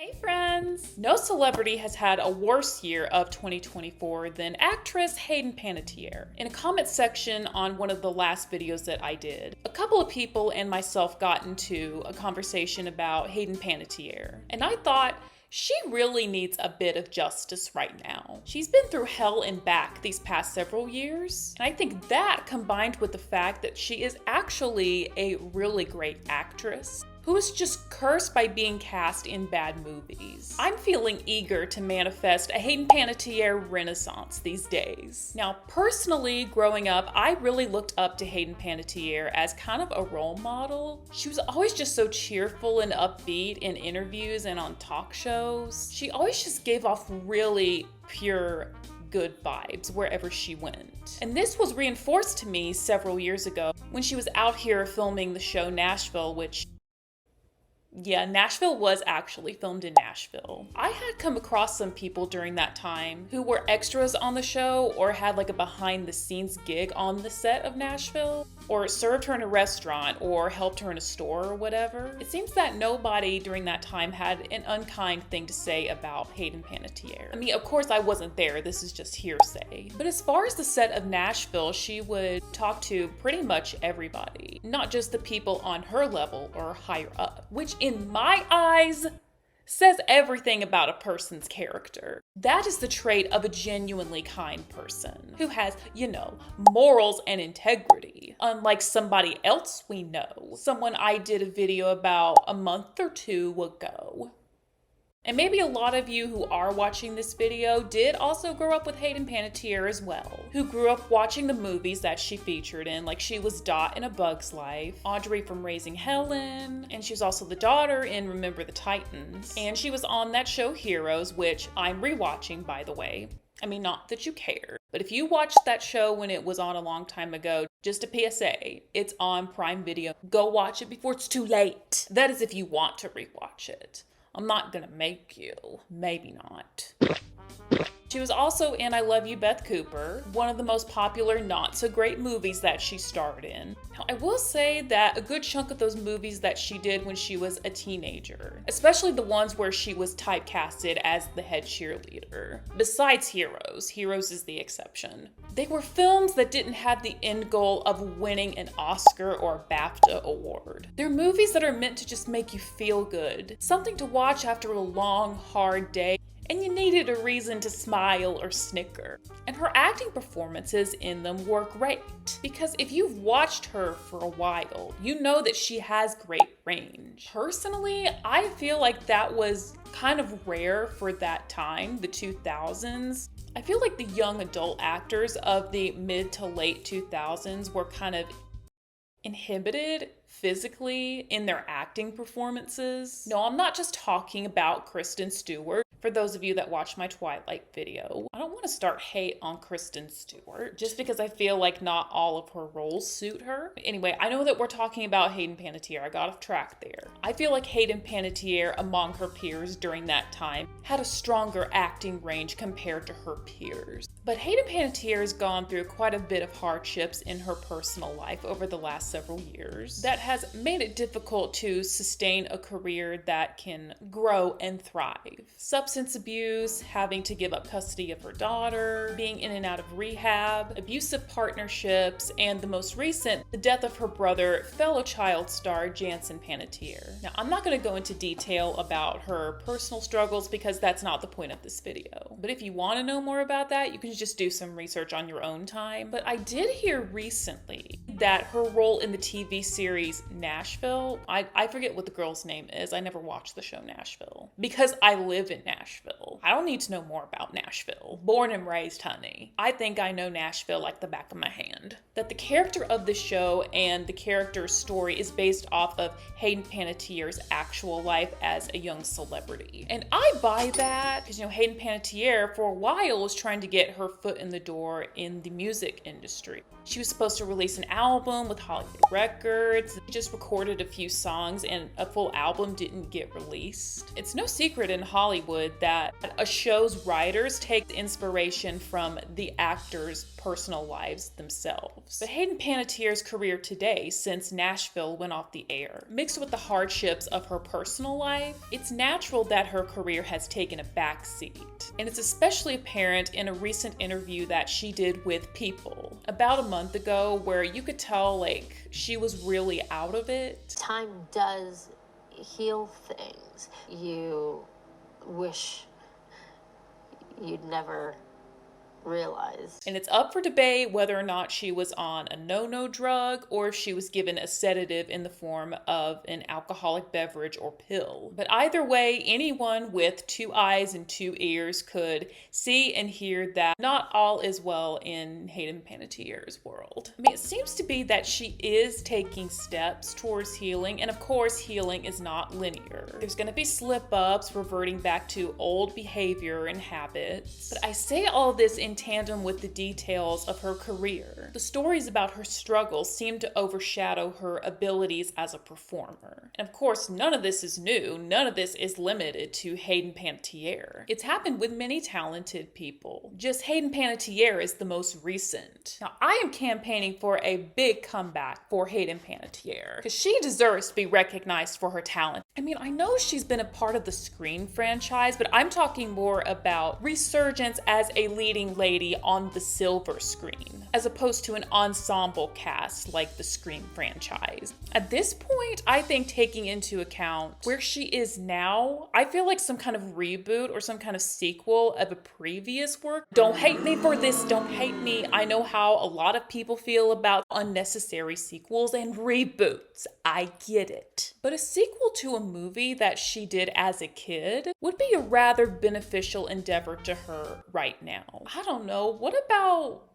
Hey friends! No celebrity has had a worse year of 2024 than actress Hayden Panettiere. In a comment section on one of the last videos that I did, a couple of people and myself got into a conversation about Hayden Panettiere, and I thought, she really needs a bit of justice right now. She's been through hell and back these past several years, and I think that combined with the fact that she is actually a really great actress who is just cursed by being cast in bad movies. I'm feeling eager to manifest a Hayden Panettiere renaissance these days. Now, personally, growing up, I really looked up to Hayden Panettiere as kind of a role model. She was always just so cheerful and upbeat in interviews and on talk shows. She always just gave off really pure good vibes wherever she went. And this was reinforced to me several years ago when she was out here filming the show Nashville, which Nashville was actually filmed in Nashville. I had come across some people during that time who were extras on the show or had like a behind the scenes gig on the set of Nashville, or served her in a restaurant or helped her in a store or whatever. It seems that nobody during that time had an unkind thing to say about Hayden Panettiere. I mean, of course I wasn't there, this is just hearsay. But as far as the set of Nashville, she would talk to pretty much everybody, not just the people on her level or higher up, which in my eyes says everything about a person's character. That is the trait of a genuinely kind person who has, morals and integrity. Unlike somebody else we know, someone I did a video about a month or two ago. And maybe a lot of you who are watching this video did also grow up with Hayden Panettiere as well, who grew up watching the movies that she featured in, like she was Dot in A Bug's Life, Audrey from Raising Helen, and she was also the daughter in Remember the Titans, and she was on that show Heroes, which I'm rewatching, by the way. I mean, not that you care, but if you watched that show when it was on a long time ago, just a PSA, it's on Prime Video. Go watch it before it's too late. That is if you want to rewatch it. I'm not gonna make you. Maybe not. She was also in I Love You, Beth Cooper, one of the most popular not-so-great movies that she starred in. Now, I will say that a good chunk of those movies that she did when she was a teenager, especially the ones where she was typecasted as the head cheerleader, besides Heroes. Heroes is the exception. They were films that didn't have the end goal of winning an Oscar or a BAFTA award. They're movies that are meant to just make you feel good, something to watch after a long, hard day, and you needed a reason to smile or snicker. And her acting performances in them were great, because if you've watched her for a while, you know that she has great range. Personally, I feel like that was kind of rare for that time, the 2000s. I feel like the young adult actors of the mid to late 2000s were kind of inhibited physically in their acting performances. No, I'm not just talking about Kristen Stewart. For those of you that watched my Twilight video, I don't want to start hate on Kristen Stewart just because I feel like not all of her roles suit her. Anyway, I know that we're talking about Hayden Panettiere. I got off track there. I feel like Hayden Panettiere among her peers during that time had a stronger acting range compared to her peers. But Hayden Panettiere has gone through quite a bit of hardships in her personal life over the last several years that has made it difficult to sustain a career that can grow and thrive. Substance abuse, having to give up custody of her daughter, being in and out of rehab, abusive partnerships, and the most recent, the death of her brother, fellow child star Jansen Panettiere. Now, I'm not going to go into detail about her personal struggles because that's not the point of this video. But if you want to know more about that, you can just do some research on your own time. But I did hear recently that her role in the TV series Nashville, I forget what the girl's name is. I never watched the show Nashville because I live in Nashville. I don't need to know more about Nashville. Born and raised, honey. I think I know Nashville like the back of my hand. That the character of the show and the character's story is based off of Hayden Panettiere's actual life as a young celebrity. And I buy that because, Hayden Panettiere for a while was trying to get her foot in the door in the music industry. She was supposed to release an album with Hollywood Records. She just recorded a few songs and a full album didn't get released. It's no secret in Hollywood noted that a show's writers take inspiration from the actors' personal lives themselves. But Hayden Panettiere's career today, since Nashville went off the air, mixed with the hardships of her personal life, it's natural that her career has taken a backseat. And it's especially apparent in a recent interview that she did with People about a month ago, where you could tell like she was really out of it. Time does heal things. You wish you'd never realized. And it's up for debate whether or not she was on a no-no drug or if she was given a sedative in the form of an alcoholic beverage or pill. But either way, anyone with 2 eyes and 2 ears could see and hear that not all is well in Hayden Panettiere's world. I mean, it seems to be that she is taking steps towards healing, and of course, healing is not linear. There's going to be slip-ups, reverting back to old behavior and habits. But I say all this in tandem with the details of her career. The stories about her struggles seem to overshadow her abilities as a performer. And of course, none of this is new. None of this is limited to Hayden Panettiere. It's happened with many talented people. Just Hayden Panettiere is the most recent. Now, I am campaigning for a big comeback for Hayden Panettiere because she deserves to be recognized for her talent. I mean, I know she's been a part of the Scream franchise, but I'm talking more about resurgence as a leading lady on the silver screen, as opposed to an ensemble cast like the Scream franchise. At this point, I think taking into account where she is now, I feel like some kind of reboot or some kind of sequel of a previous work. Don't hate me for this, don't hate me. I know how a lot of people feel about unnecessary sequels and reboots. I get it. But a sequel to a movie that she did as a kid would be a rather beneficial endeavor to her right now. I don't know. What about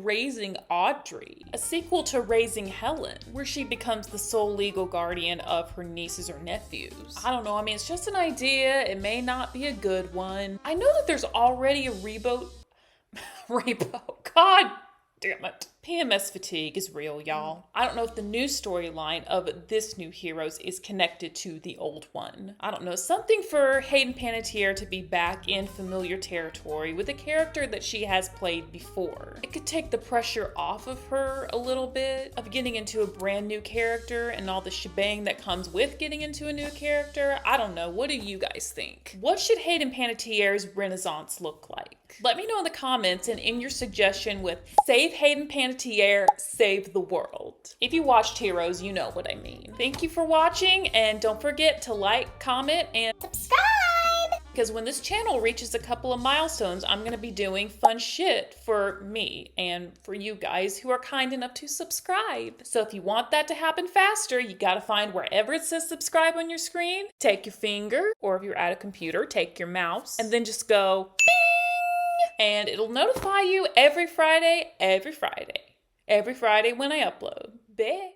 Raising Audrey? A sequel to Raising Helen, where she becomes the sole legal guardian of her nieces or nephews. I don't know. I mean, it's just an idea. It may not be a good one. I know that there's already a reboot. God damn it. PMS fatigue is real, y'all. I don't know if the new storyline of this new Heroes is connected to the old one. I don't know, something for Hayden Panettiere to be back in familiar territory with a character that she has played before. It could take the pressure off of her a little bit of getting into a brand new character and all the shebang that comes with getting into a new character. I don't know, what do you guys think? What should Hayden Panettiere's renaissance look like? Let me know in the comments and in your suggestion with Save Hayden Panettiere, Save the World. If you watched Heroes, you know what I mean. Thank you for watching, and don't forget to like, comment, and subscribe! Because when this channel reaches a couple of milestones, I'm going to be doing fun shit for me and for you guys who are kind enough to subscribe. So if you want that to happen faster, you gotta find wherever it says subscribe on your screen, take your finger, or if you're at a computer, take your mouse, and then just go bing! And it'll notify you every Friday when I upload. Bye.